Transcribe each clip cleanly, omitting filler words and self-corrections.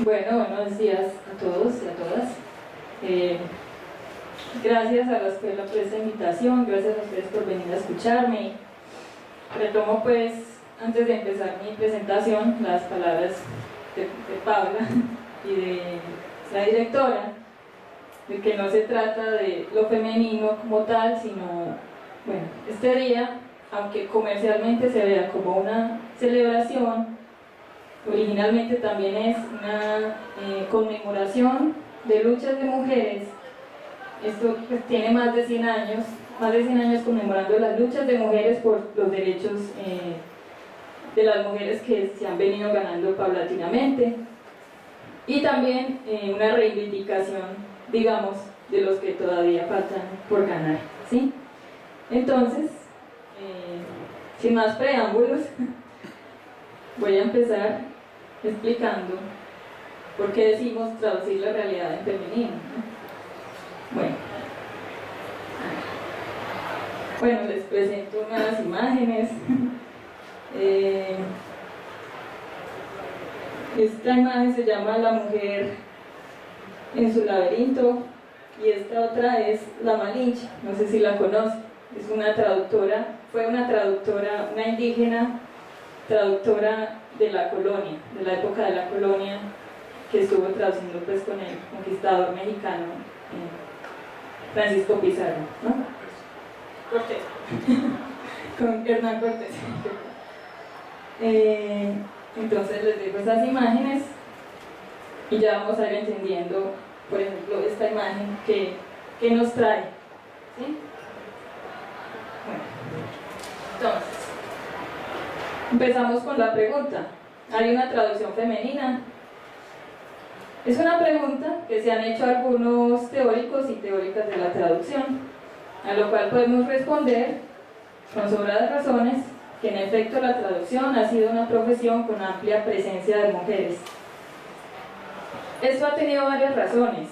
Bueno, buenos días a todos y a todas. Gracias a la escuela por esta invitación, gracias a ustedes por venir a escucharme. Retomo pues, antes de empezar mi presentación, las palabras de Paula y de la directora, de que no se trata de lo femenino como tal, sino, bueno, este día, aunque comercialmente se vea como una celebración, originalmente también es una conmemoración de luchas de mujeres. Esto pues, tiene más de 100 años conmemorando las luchas de mujeres por los derechos de las mujeres que se han venido ganando paulatinamente, y también una reivindicación, digamos, de los que todavía faltan por ganar, ¿sí? Entonces, sin más preámbulos, voy a empezar explicando por qué decimos traducir la realidad en femenino. Bueno, les presento unas imágenes. Esta imagen se llama La mujer en su laberinto, y esta otra es La Malinche, no sé si la conocen. Es una traductora, fue una traductora, una indígena traductora de la colonia, de la época de la colonia, que estuvo traduciendo pues con el conquistador mexicano Francisco Pizarro, ¿no? Cortés. Con Hernán Cortés. Entonces les dejo esas imágenes y ya vamos a ir entendiendo, por ejemplo, esta imagen que nos trae, ¿sí? Bueno, entonces empezamos con la pregunta. ¿Hay una traducción femenina? Es una pregunta que se han hecho algunos teóricos y teóricas de la traducción, a lo cual podemos responder con sobradas razones que en efecto la traducción ha sido una profesión con amplia presencia de mujeres. Esto ha tenido varias razones.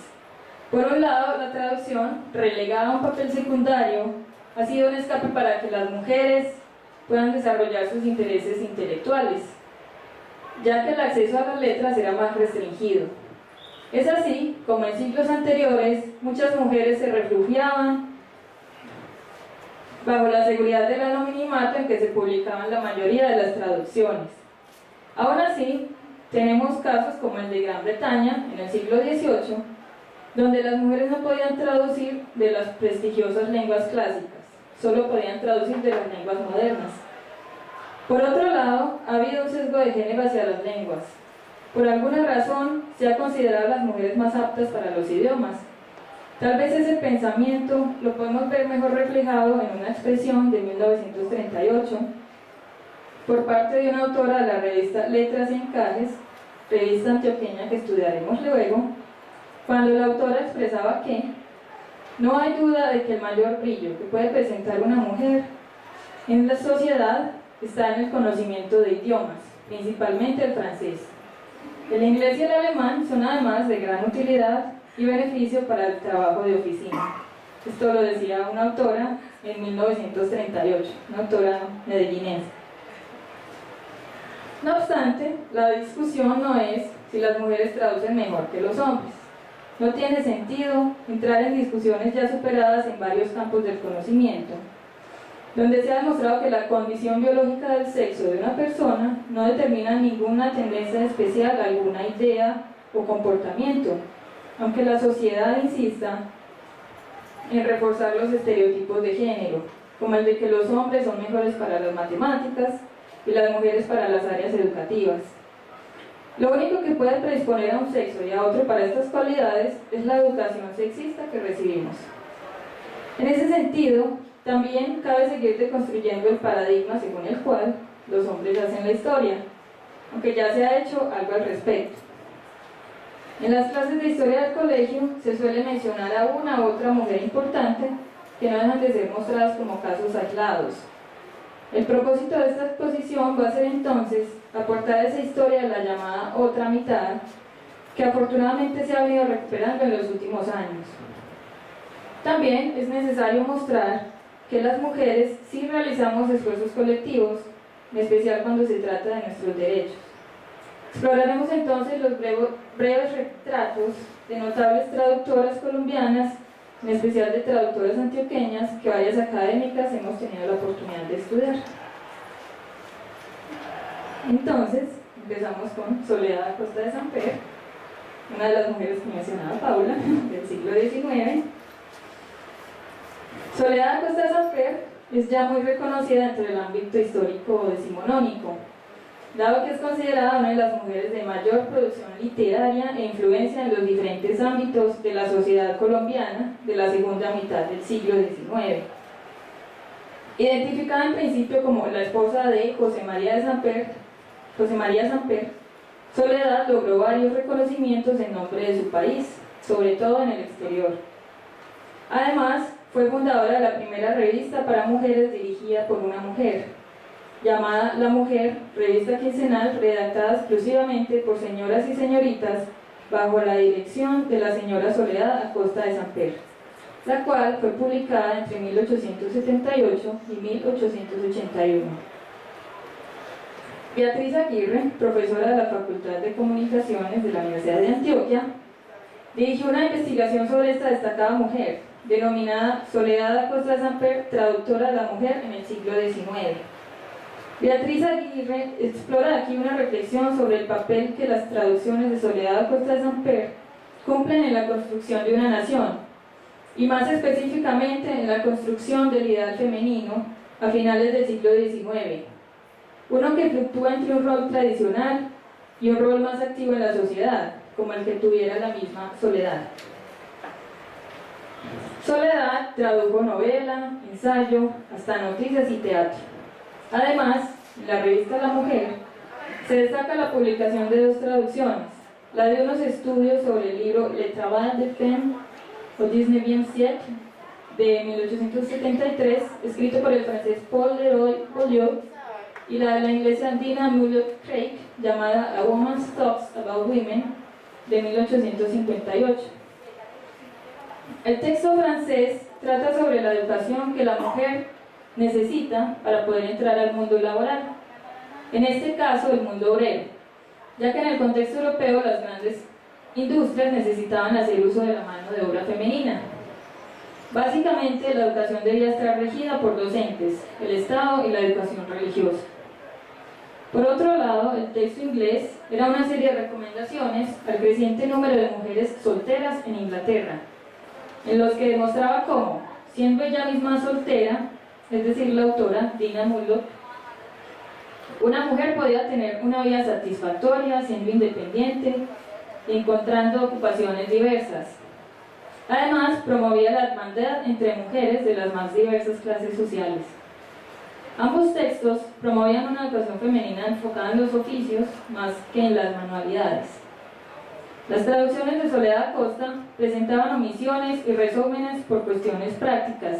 Por un lado, la traducción, relegada a un papel secundario, ha sido un escape para que las mujeres puedan desarrollar sus intereses intelectuales, ya que el acceso a las letras era más restringido. Es así como en siglos anteriores muchas mujeres se refugiaban bajo la seguridad del anonimato en que se publicaban la mayoría de las traducciones. Aún así, tenemos casos como el de Gran Bretaña en el siglo XVIII, donde las mujeres no podían traducir de las prestigiosas lenguas clásicas, solo podían traducir de las lenguas modernas. Por otro lado, ha habido un sesgo de género hacia las lenguas. Por alguna razón, se ha considerado a las mujeres más aptas para los idiomas. Tal vez ese pensamiento lo podemos ver mejor reflejado en una expresión de 1938 por parte de una autora de la revista Letras y Encajes, revista antioqueña que estudiaremos luego, cuando la autora expresaba que no hay duda de que el mayor brillo que puede presentar una mujer en la sociedad está en el conocimiento de idiomas, principalmente el francés. El inglés y el alemán son además de gran utilidad y beneficio para el trabajo de oficina. Esto lo decía una autora en 1938, una autora medellinense. No obstante, la discusión no es si las mujeres traducen mejor que los hombres. No tiene sentido entrar en discusiones ya superadas en varios campos del conocimiento, donde se ha demostrado que la condición biológica del sexo de una persona no determina ninguna tendencia especial a alguna idea o comportamiento, aunque la sociedad insista en reforzar los estereotipos de género, como el de que los hombres son mejores para las matemáticas y las mujeres para las áreas educativas. Lo único que puede predisponer a un sexo y a otro para estas cualidades es la educación sexista que recibimos. En ese sentido, también cabe seguir deconstruyendo el paradigma según el cual los hombres hacen la historia, aunque ya se ha hecho algo al respecto. En las clases de historia del colegio se suele mencionar a una u otra mujer importante que no dejan de ser mostradas como casos aislados. El propósito de esta exposición va a ser entonces aportar esa historia a la llamada otra mitad, que afortunadamente se ha venido recuperando en los últimos años. También es necesario mostrar que las mujeres sí realizamos esfuerzos colectivos, en especial cuando se trata de nuestros derechos. Exploraremos entonces los breves retratos de notables traductoras colombianas, en especial de traductoras antioqueñas, que varias académicas hemos tenido la oportunidad de estudiar. Entonces, empezamos con Soledad Acosta de Samper, una de las mujeres que mencionaba Paula, del siglo XIX. Soledad Acosta de Samper es ya muy reconocida dentro del ámbito histórico decimonónico, dado que es considerada una de las mujeres de mayor producción literaria e influencia en los diferentes ámbitos de la sociedad colombiana de la segunda mitad del siglo XIX. Identificada en principio como la esposa de José María Samper, Soledad logró varios reconocimientos en nombre de su país, sobre todo en el exterior. Además, fue fundadora de la primera revista para mujeres dirigida por una mujer, llamada La Mujer, revista quincenal redactada exclusivamente por señoras y señoritas bajo la dirección de la señora Soledad Acosta de Samper, la cual fue publicada entre 1878 y 1881. Beatriz Aguirre, profesora de la Facultad de Comunicaciones de la Universidad de Antioquia, dirigió una investigación sobre esta destacada mujer, denominada Soledad Acosta de Samper, traductora de la mujer en el siglo XIX. Beatriz Aguirre explora aquí una reflexión sobre el papel que las traducciones de Soledad Acosta de Samper cumplen en la construcción de una nación, y más específicamente en la construcción del ideal femenino a finales del siglo XIX, uno que fluctúa entre un rol tradicional y un rol más activo en la sociedad, como el que tuviera la misma Soledad. Soledad tradujo novela, ensayo, hasta noticias y teatro. Además, en la revista La Mujer se destaca la publicación de dos traducciones, la de unos estudios sobre el libro Le Travail de Femme au XIXe siècle de 1873, escrito por el francés Paul Leroy-Beaulieu, y la de la inglesa Dina Muller-Craig, llamada A Woman's Talks About Women, de 1858. El texto francés trata sobre la educación que la mujer necesita para poder entrar al mundo laboral, en este caso el mundo obrero, ya que en el contexto europeo las grandes industrias necesitaban hacer uso de la mano de obra femenina. Básicamente, la educación debía estar regida por docentes, el Estado y la educación religiosa. Por otro lado, el texto inglés era una serie de recomendaciones al creciente número de mujeres solteras en Inglaterra, en los que demostraba cómo, siendo ella misma soltera, es decir, la autora, Dina Muller, una mujer podía tener una vida satisfactoria, siendo independiente y encontrando ocupaciones diversas. Además, promovía la hermandad entre mujeres de las más diversas clases sociales. Ambos textos promovían una educación femenina enfocada en los oficios más que en las manualidades. Las traducciones de Soledad Acosta presentaban omisiones y resúmenes por cuestiones prácticas,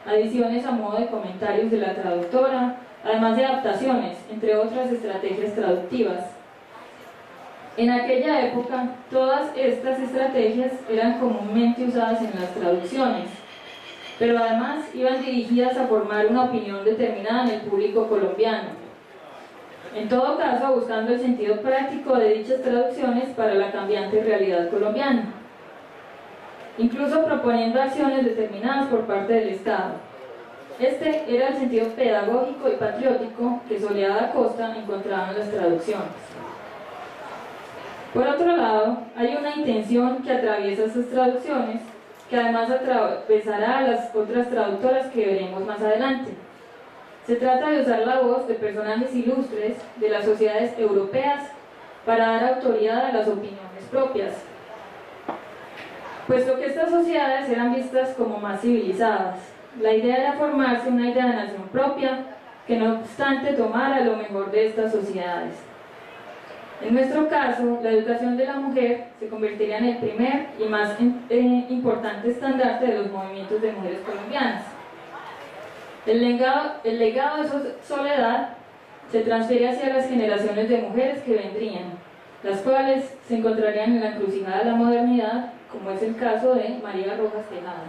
adiciones a modo de comentarios de la traductora, además de adaptaciones, entre otras estrategias traductivas. En aquella época, todas estas estrategias eran comúnmente usadas en las traducciones, pero además iban dirigidas a formar una opinión determinada en el público colombiano. En todo caso, buscando el sentido práctico de dichas traducciones para la cambiante realidad colombiana, incluso proponiendo acciones determinadas por parte del Estado. Este era el sentido pedagógico y patriótico que Soledad Acosta encontraba en las traducciones. Por otro lado, hay una intención que atraviesa estas traducciones, que además atravesará a las otras traductoras que veremos más adelante. Se trata de usar la voz de personajes ilustres de las sociedades europeas para dar autoridad a las opiniones propias, puesto que estas sociedades eran vistas como más civilizadas. La idea era formarse una idea de nación propia que no obstante tomara lo mejor de estas sociedades. En nuestro caso, la educación de la mujer se convertiría en el primer y más importante estandarte de los movimientos de mujeres colombianas. El legado de Soledad se transfiere hacia las generaciones de mujeres que vendrían, las cuales se encontrarían en la encrucijada de la modernidad, como es el caso de María Rojas Tejada.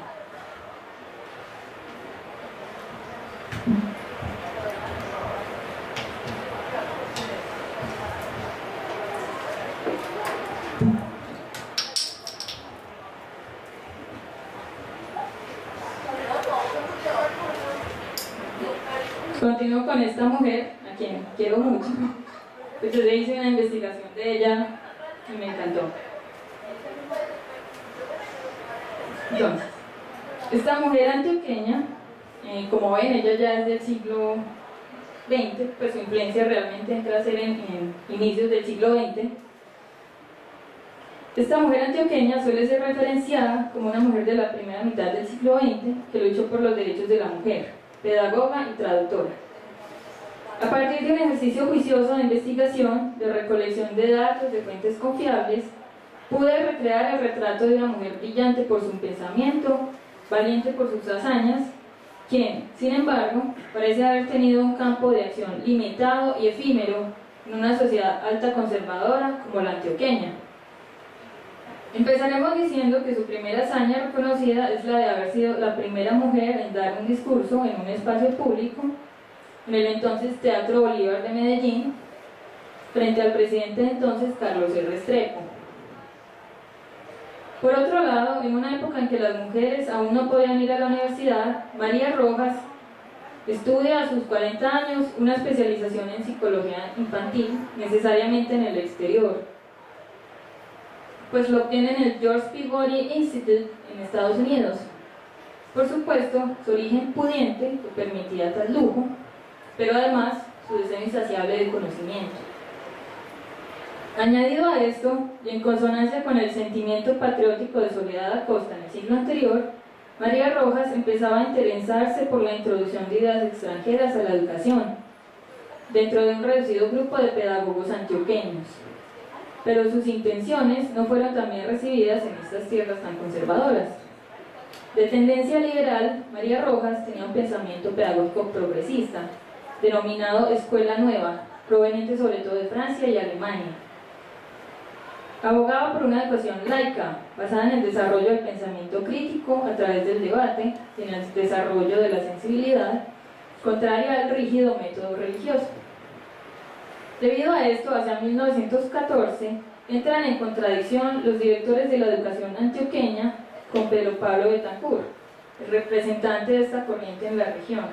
Continúo con esta mujer, a quien quiero mucho. Pues yo hice una investigación de ella y me encantó. Entonces, esta mujer antioqueña, como ven, ella ya es del siglo XX, pues su influencia realmente entra a ser en inicios del siglo XX. Esta mujer antioqueña suele ser referenciada como una mujer de la primera mitad del siglo XX que luchó por los derechos de la mujer, pedagoga y traductora. A partir de un ejercicio juicioso de investigación, de recolección de datos de fuentes confiables, pude recrear el retrato de una mujer brillante por su pensamiento, valiente por sus hazañas, quien, sin embargo, parece haber tenido un campo de acción limitado y efímero en una sociedad alta conservadora como la antioqueña. Empezaremos diciendo que su primera hazaña reconocida es la de haber sido la primera mujer en dar un discurso en un espacio público, en el entonces Teatro Bolívar de Medellín, frente al presidente de entonces Carlos R. Restrepo. Por otro lado, en una época en que las mujeres aún no podían ir a la universidad, María Rojas estudia a sus 40 años una especialización en psicología infantil, necesariamente en el exterior, pues lo obtiene en el George Peabody Institute en Estados Unidos. Por supuesto, su origen pudiente le permitía tal lujo, pero además su deseo insaciable de conocimiento. Añadido a esto, y en consonancia con el sentimiento patriótico de Soledad Acosta en el siglo anterior, María Rojas empezaba a interesarse por la introducción de ideas extranjeras a la educación, dentro de un reducido grupo de pedagogos antioqueños. Pero sus intenciones no fueron tan bien recibidas en estas tierras tan conservadoras. De tendencia liberal, María Rojas tenía un pensamiento pedagógico progresista, denominado Escuela Nueva, proveniente sobre todo de Francia y Alemania. Abogaba por una educación laica, basada en el desarrollo del pensamiento crítico a través del debate y en el desarrollo de la sensibilidad, contraria al rígido método religioso. Debido a esto, hacia 1914, entran en contradicción los directores de la educación antioqueña con Pedro Pablo Betancur, el representante de esta corriente en la región,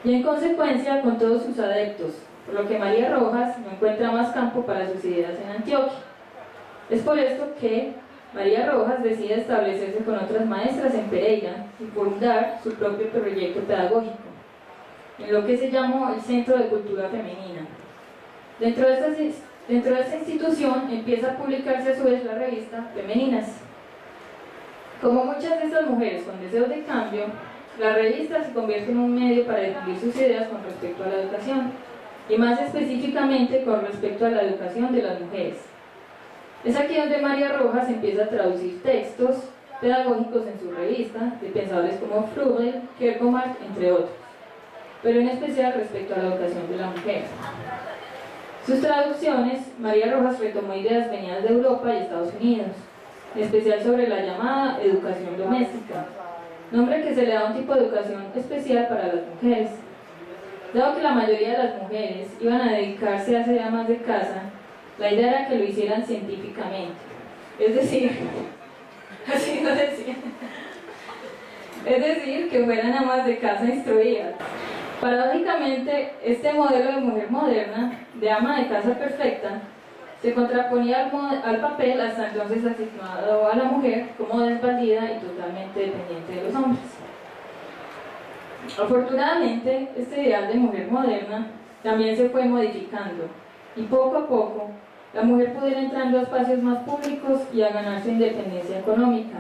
y en consecuencia con todos sus adeptos, por lo que María Rojas no encuentra más campo para sus ideas en Antioquia. Es por esto que María Rojas decide establecerse con otras maestras en Pereira y fundar su propio proyecto pedagógico, en lo que se llamó el Centro de Cultura Femenina. Dentro de esta institución empieza a publicarse a su vez la revista Femeninas. Como muchas de estas mujeres con deseos de cambio, la revista se convierte en un medio para difundir sus ideas con respecto a la educación, y más específicamente con respecto a la educación de las mujeres. Es aquí donde María Rojas empieza a traducir textos pedagógicos en su revista, de pensadores como Freudel, Kierkegaard, entre otros, pero en especial respecto a la educación de la mujer. Sus traducciones, María Rojas retomó ideas venidas de Europa y Estados Unidos, en especial sobre la llamada educación doméstica, nombre que se le da a un tipo de educación especial para las mujeres. Dado que la mayoría de las mujeres iban a dedicarse a ser amas de casa, la idea era que lo hicieran científicamente, es decir, así lo decía, es decir, que fueran amas de casa instruidas. Paradójicamente, este modelo de mujer moderna, de ama de casa perfecta, se contraponía al papel hasta entonces asignado a la mujer como desvalida y totalmente dependiente de los hombres. Afortunadamente, este ideal de mujer moderna también se fue modificando, y poco a poco la mujer pudo ir entrando a espacios más públicos y a ganar su independencia económica,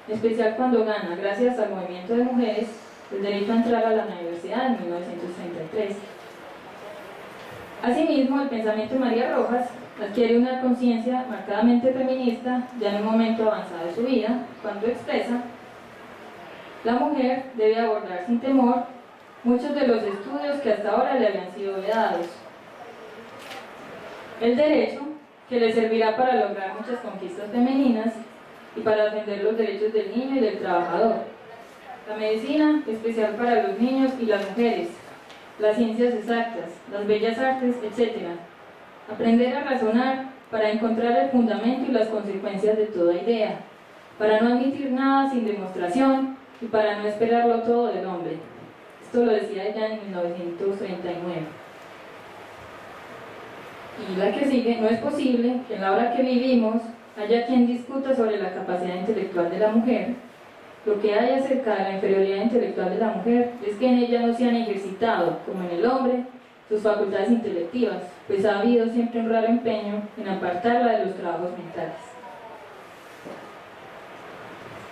en especial cuando gana, gracias al movimiento de mujeres, el derecho a entrar a la universidad en 1933. Asimismo, el pensamiento de María Rojas adquiere una conciencia marcadamente feminista ya en un momento avanzado de su vida, cuando expresa: la mujer debe abordar sin temor muchos de los estudios que hasta ahora le habían sido vedados. El derecho, que le servirá para lograr muchas conquistas femeninas y para defender los derechos del niño y del trabajador. La medicina, especial para los niños y las mujeres, las ciencias exactas, las bellas artes, etc. Aprender a razonar para encontrar el fundamento y las consecuencias de toda idea, para no admitir nada sin demostración y para no esperarlo todo del hombre. Esto lo decía ella en 1939. Y la que sigue: no es posible que en la hora que vivimos haya quien discuta sobre la capacidad intelectual de la mujer. Lo que hay acerca de la inferioridad intelectual de la mujer es que en ella no se han ejercitado, como en el hombre, sus facultades intelectivas, pues ha habido siempre un raro empeño en apartarla de los trabajos mentales.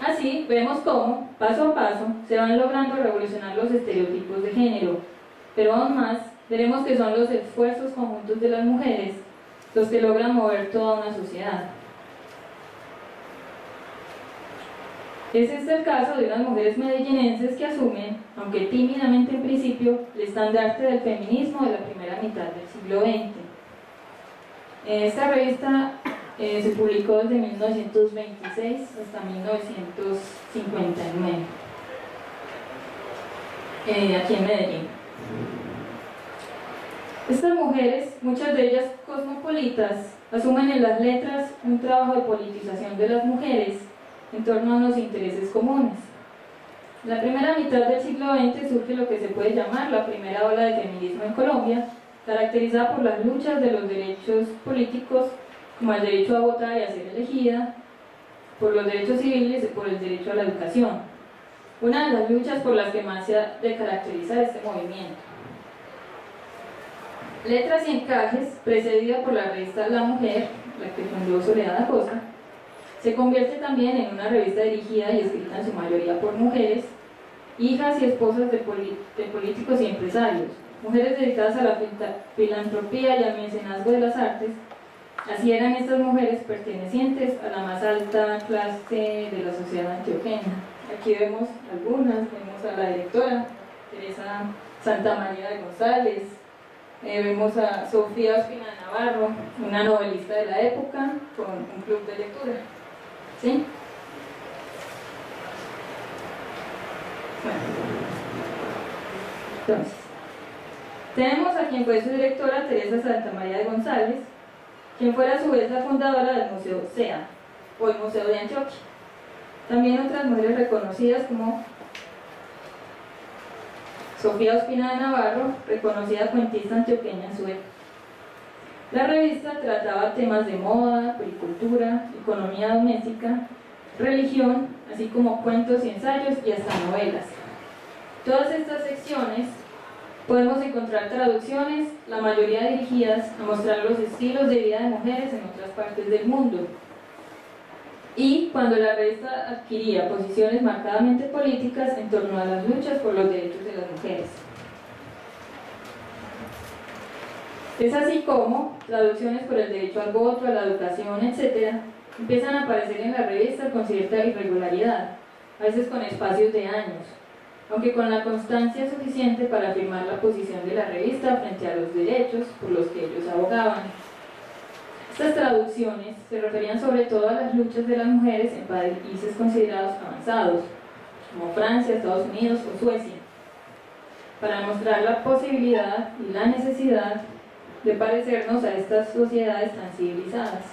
Así, vemos cómo, paso a paso, se van logrando revolucionar los estereotipos de género, pero aún más, veremos que son los esfuerzos conjuntos de las mujeres los que logran mover toda una sociedad. Es este el caso de unas mujeres medellinenses que asumen, aunque tímidamente en principio, el estandarte del feminismo de la primera mitad del siglo XX. Esta revista se publicó desde 1926 hasta 1959, aquí en Medellín. Estas mujeres, muchas de ellas cosmopolitas, asumen en las letras un trabajo de politización de las mujeres en torno a unos intereses comunes. En la primera mitad del siglo XX surge lo que se puede llamar la primera ola de feminismo en Colombia, caracterizada por las luchas de los derechos políticos, como el derecho a votar y a ser elegida, por los derechos civiles y por el derecho a la educación. Una de las luchas por las que más se ha de caracterizar este movimiento. Letras y Encajes, precedida por la revista La Mujer, la que fundó Soledad Acosta, se convierte también en una revista dirigida y escrita en su mayoría por mujeres, hijas y esposas de políticos y empresarios, mujeres dedicadas a la filantropía y al mecenazgo de las artes. Así eran estas mujeres pertenecientes a la más alta clase de la sociedad antioqueña. Aquí vemos algunas, vemos a la directora Teresa Santamaría de González, vemos a Sofía Ospina de Navarro, una novelista de la época, con un club de lectura. ¿Sí? Bueno. Entonces, tenemos a quien fue su directora, Teresa Santamaría de González, quien fuera a su vez la fundadora del Museo SEA, o el Museo de Antioquia. También otras mujeres reconocidas como Sofía Ospina de Navarro, reconocida cuentista antioqueña en su época. La revista trataba temas de moda, agricultura, economía doméstica, religión, así como cuentos y ensayos y hasta novelas. Todas estas secciones podemos encontrar traducciones, la mayoría dirigidas a mostrar los estilos de vida de mujeres en otras partes del mundo. Y cuando la revista adquiría posiciones marcadamente políticas en torno a las luchas por los derechos de las mujeres. Es así como traducciones por el derecho al voto, a la educación, etc., empiezan a aparecer en la revista con cierta irregularidad, a veces con espacios de años, aunque con la constancia suficiente para afirmar la posición de la revista frente a los derechos por los que ellos abogaban. Estas traducciones se referían sobre todo a las luchas de las mujeres en países considerados avanzados, como Francia, Estados Unidos o Suecia, para mostrar la posibilidad y la necesidad de parecernos a estas sociedades tan civilizadas.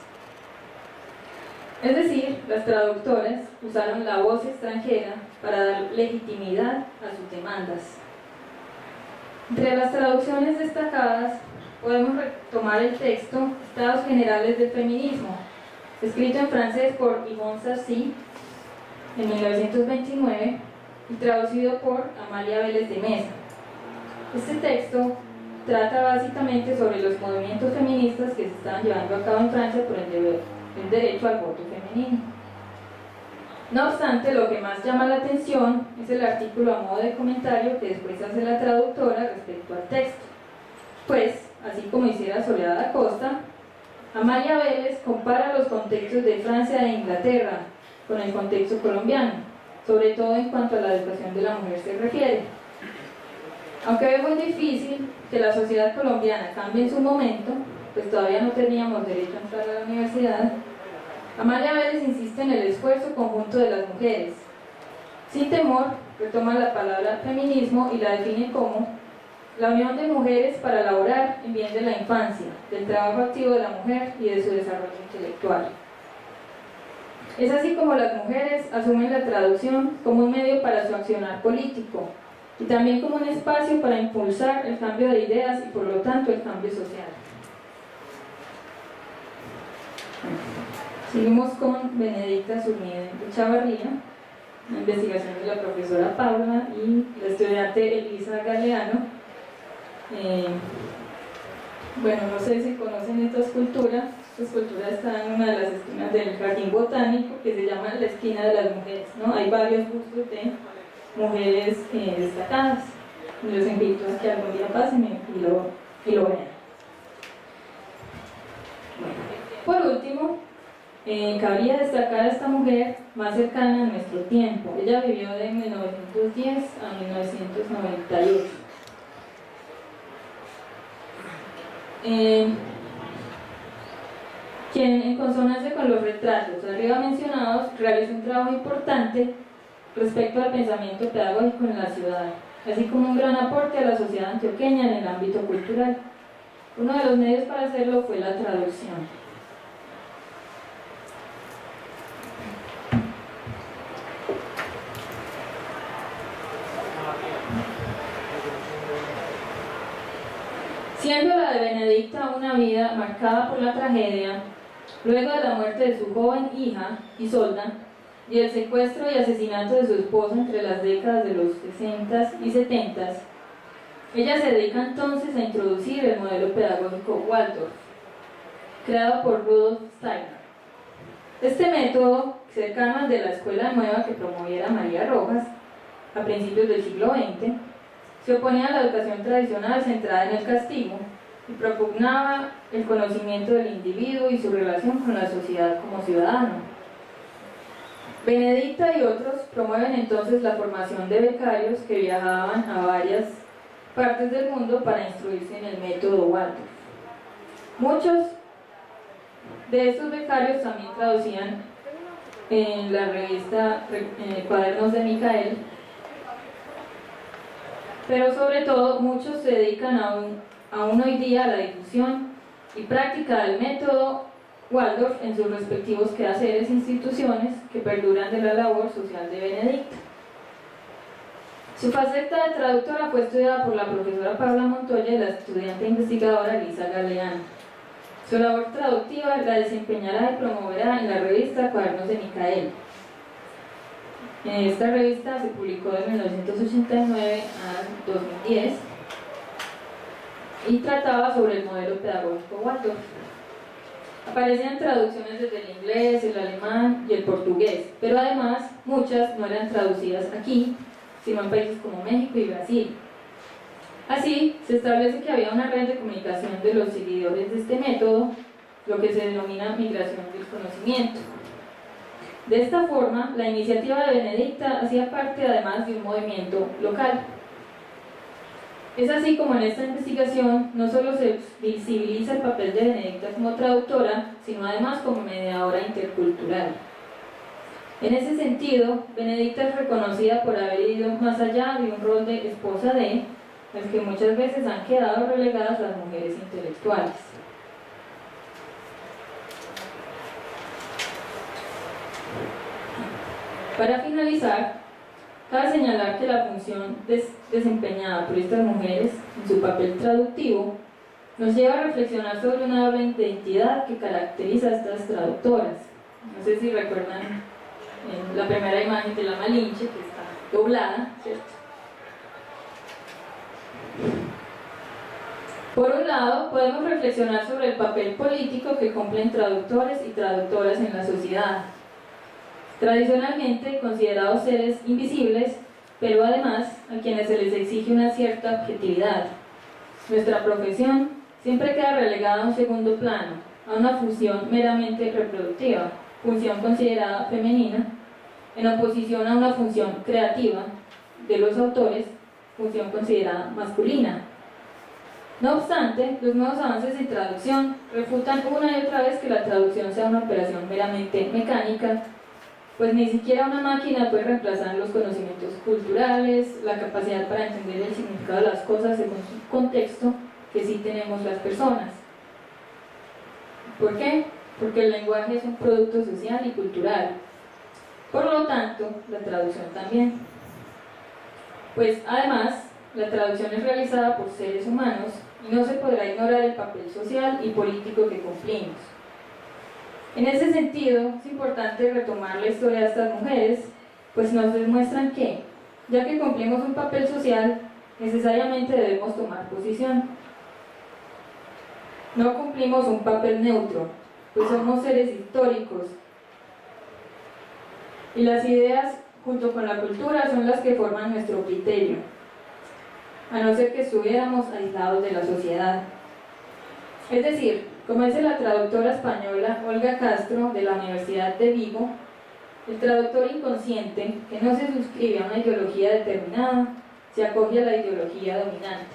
Es decir, las traductoras usaron la voz extranjera para dar legitimidad a sus demandas. Entre las traducciones destacadas podemos retomar el texto Estados Generales del Feminismo, escrito en francés por Yvonne Sarcey en 1929 y traducido por Amalia Vélez de Mesa. Este texto trata básicamente sobre los movimientos feministas que se estaban llevando a cabo en Francia por el derecho al voto femenino. No obstante, lo que más llama la atención es el artículo a modo de comentario que después hace la traductora respecto al texto, pues, así como hiciera Soledad Acosta, Amalia Vélez compara los contextos de Francia e Inglaterra con el contexto colombiano, sobre todo en cuanto a la educación de la mujer se refiere. Aunque ve muy difícil que la sociedad colombiana cambie en su momento, pues todavía no teníamos derecho a entrar a la universidad, Amalia Vélez insiste en el esfuerzo conjunto de las mujeres. Sin temor, retoma la palabra feminismo y la define como la unión de mujeres para laborar en bien de la infancia, del trabajo activo de la mujer y de su desarrollo intelectual. Es así como las mujeres asumen la traducción como un medio para su accionar político, y también como un espacio para impulsar el cambio de ideas y por lo tanto el cambio social. Seguimos con Benedicta Zurmide Chavarría, una investigación de la profesora Paula y la estudiante Elisa Galeano. Bueno, no sé si conocen esta escultura. Esta escultura está en una de las esquinas del Jardín Botánico, que se llama la esquina de las mujeres, ¿no? Hay varios bustos de mujeres destacadas. Los invito a que algún día pasen y lo vean. Bueno, por último, cabría destacar a esta mujer más cercana a nuestro tiempo. Ella vivió de 1910 a 1998. Quien, en consonancia con los retratos arriba mencionados, realizó un trabajo importante respecto al pensamiento pedagógico en la ciudad, así como un gran aporte a la sociedad antioqueña en el ámbito cultural. Uno de los medios para hacerlo fue la traducción. Siendo la de Benedicta una vida marcada por la tragedia, luego de la muerte de su joven hija, Isolda, y el secuestro y asesinato de su esposo entre las décadas de los 60 y 70, ella se dedica entonces a introducir el modelo pedagógico Waldorf, creado por Rudolf Steiner. Este método, cercano al de la escuela nueva que promoviera María Rojas a principios del siglo XX, se oponía a la educación tradicional centrada en el castigo y propugnaba el conocimiento del individuo y su relación con la sociedad como ciudadano. Benedicta y otros promueven entonces la formación de becarios que viajaban a varias partes del mundo para instruirse en el método Waldorf. Muchos de estos becarios también traducían en la revista Cuadernos de Micael, pero sobre todo muchos se dedican aún hoy día a la difusión y práctica del método Waldorf en sus respectivos quehaceres e instituciones que perduran de la labor social de Benedicta. Su faceta de traductora fue estudiada por la profesora Paula Montoya y la estudiante investigadora Lisa Galeano. Su labor traductiva la desempeñará y promoverá en la revista Cuadernos de Micael. Esta revista se publicó de 1989 a 2010 y trataba sobre el modelo pedagógico Waldorf. Aparecían traducciones desde el inglés, el alemán y el portugués, pero además muchas no eran traducidas aquí, sino en países como México y Brasil. Así, se establece que había una red de comunicación de los seguidores de este método, lo que se denomina migración del conocimiento. De esta forma, la iniciativa de Benedicta hacía parte además de un movimiento local. Es así como en esta investigación no solo se visibiliza el papel de Benedicta como traductora, sino además como mediadora intercultural. En ese sentido, Benedicta es reconocida por haber ido más allá de un rol de esposa de, al que muchas veces han quedado relegadas las mujeres intelectuales. Para finalizar, cabe señalar que la función desempeñada por estas mujeres en su papel traductivo nos lleva a reflexionar sobre una doble identidad que caracteriza a estas traductoras. No sé si recuerdan la primera imagen de la Malinche, que está doblada, ¿cierto? Por un lado, podemos reflexionar sobre el papel político que cumplen traductores y traductoras en la sociedad, tradicionalmente considerados seres invisibles, pero además a quienes se les exige una cierta objetividad. Nuestra profesión siempre queda relegada a un segundo plano, a una función meramente reproductiva, función considerada femenina, en oposición a una función creativa de los autores, función considerada masculina. No obstante, los nuevos avances en traducción refutan una y otra vez que la traducción sea una operación meramente mecánica, pues ni siquiera una máquina puede reemplazar los conocimientos culturales, la capacidad para entender el significado de las cosas según su contexto que sí tenemos las personas. ¿Por qué? Porque el lenguaje es un producto social y cultural. Por lo tanto, la traducción también. Pues además, la traducción es realizada por seres humanos y no se podrá ignorar el papel social y político que cumplimos. En ese sentido, es importante retomar la historia de estas mujeres, pues nos demuestran que, ya que cumplimos un papel social, necesariamente debemos tomar posición. No cumplimos un papel neutro, pues somos seres históricos y las ideas junto con la cultura son las que forman nuestro criterio, a no ser que estuviéramos aislados de la sociedad. Es decir, como dice la traductora española Olga Castro de la Universidad de Vigo, el traductor inconsciente, que no se suscribe a una ideología determinada, se acoge a la ideología dominante.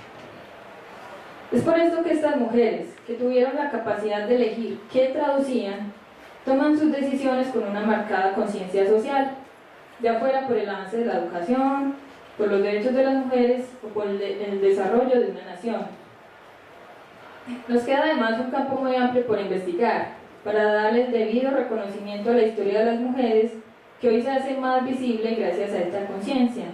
Es por esto que estas mujeres, que tuvieron la capacidad de elegir qué traducían, toman sus decisiones con una marcada conciencia social, ya fuera por el avance de la educación, por los derechos de las mujeres o por el desarrollo de una nación. Nos queda además un campo muy amplio por investigar, para darles debido reconocimiento a la historia de las mujeres, que hoy se hace más visible gracias a esta conciencia.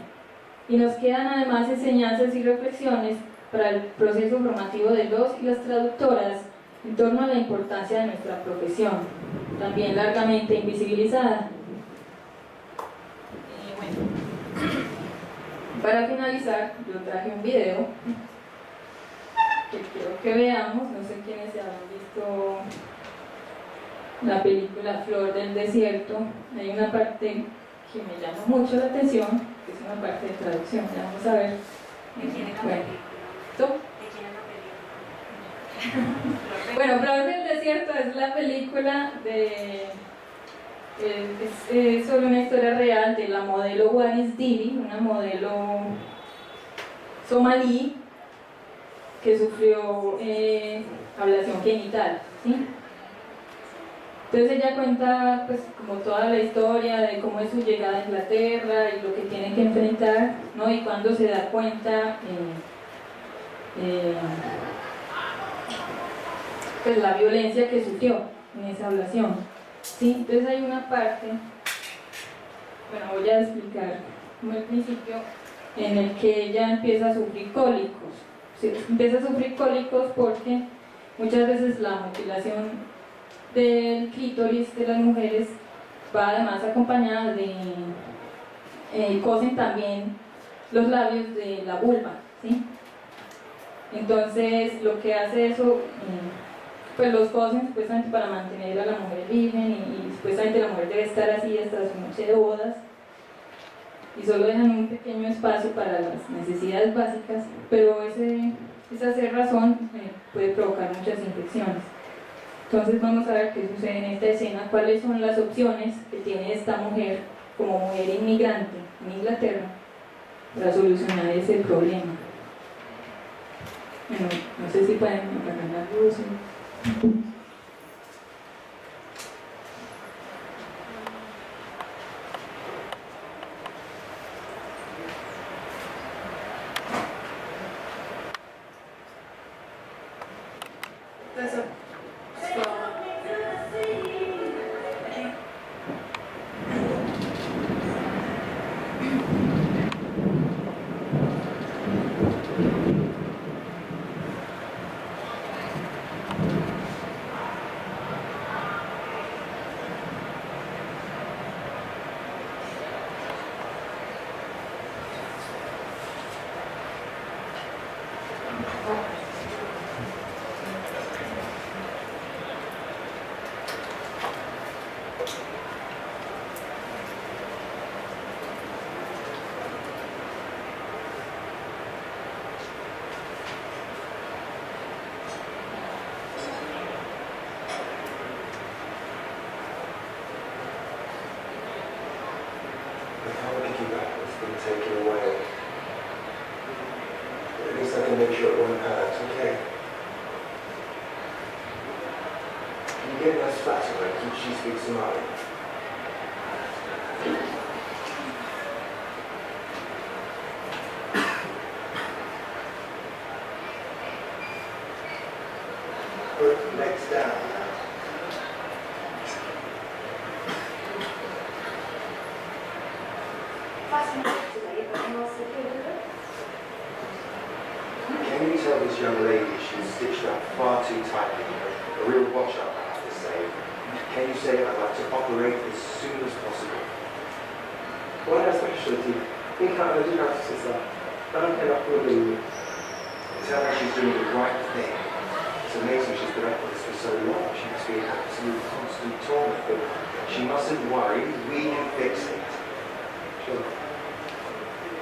Y nos quedan además enseñanzas y reflexiones para el proceso formativo de los y las traductoras en torno a la importancia de nuestra profesión, también largamente invisibilizada. Para finalizar, yo traje un video que quiero que veamos. No sé quiénes se han visto la película Flor del Desierto. Hay una parte que me llama mucho la atención, que es una parte de traducción. Ya vamos a ver. ¿De quién es la Bueno, película? ¿tú? ¿De quién es la película? Bueno, Flor del Desierto es la película de... es sobre una historia real de la modelo Waris Dibi, una modelo somalí que sufrió ablación genital, ¿sí? Entonces ella cuenta pues como toda la historia de cómo es su llegada a Inglaterra y lo que tiene que enfrentar, ¿no? Y cuando se da cuenta pues la violencia que sufrió en esa ablación, ¿sí? Entonces hay una parte, bueno, voy a explicar como el principio, en el que ella empieza a sufrir cólicos. Sí, empieza a sufrir cólicos porque muchas veces la mutilación del clítoris de las mujeres va además acompañada de cosen también los labios de la vulva, ¿sí? Entonces lo que hace eso, pues los cosen supuestamente para mantener a la mujer virgen y supuestamente la mujer debe estar así hasta su noche de bodas y solo dejan un pequeño espacio para las necesidades básicas, pero esa cerrazón puede provocar muchas infecciones. Entonces vamos a ver qué sucede en esta escena, cuáles son las opciones que tiene esta mujer como mujer inmigrante en Inglaterra para solucionar ese problema. Bueno, no sé si pueden apagar la luz. Taken away. At least I can make sure it won't hurt, okay? Can you get a nice flat to her? She speaks Somali. Put legs down. Fácilmente, porque no sé qué. can you tell this young lady she's stitched up far too tightly? A real watch-up, I have to say. Can you say I'd like to operate as soon as possible? وانا اسمح شويتي إن كان رجل على السلسلة أنا كان أقول لي Tell her she's doing the right thing. It's amazing she's been up with this for so long. She must be in absolute constant torment, but she mustn't worry. We can fix it. شو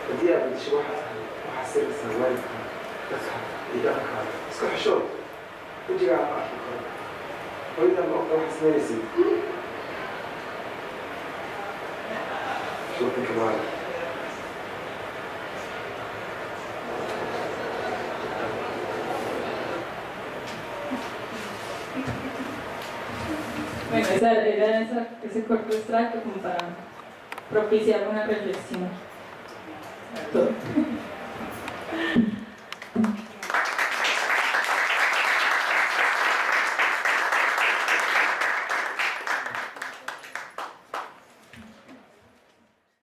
بدي أبدي شو واحد وحسيت سوالف بس إذا كان اسمح شو بدي أعرف وإذا ما أقدر أحس نفسي شو كنت معي Bueno, era ese corto extracto como para propiciar una reflexión.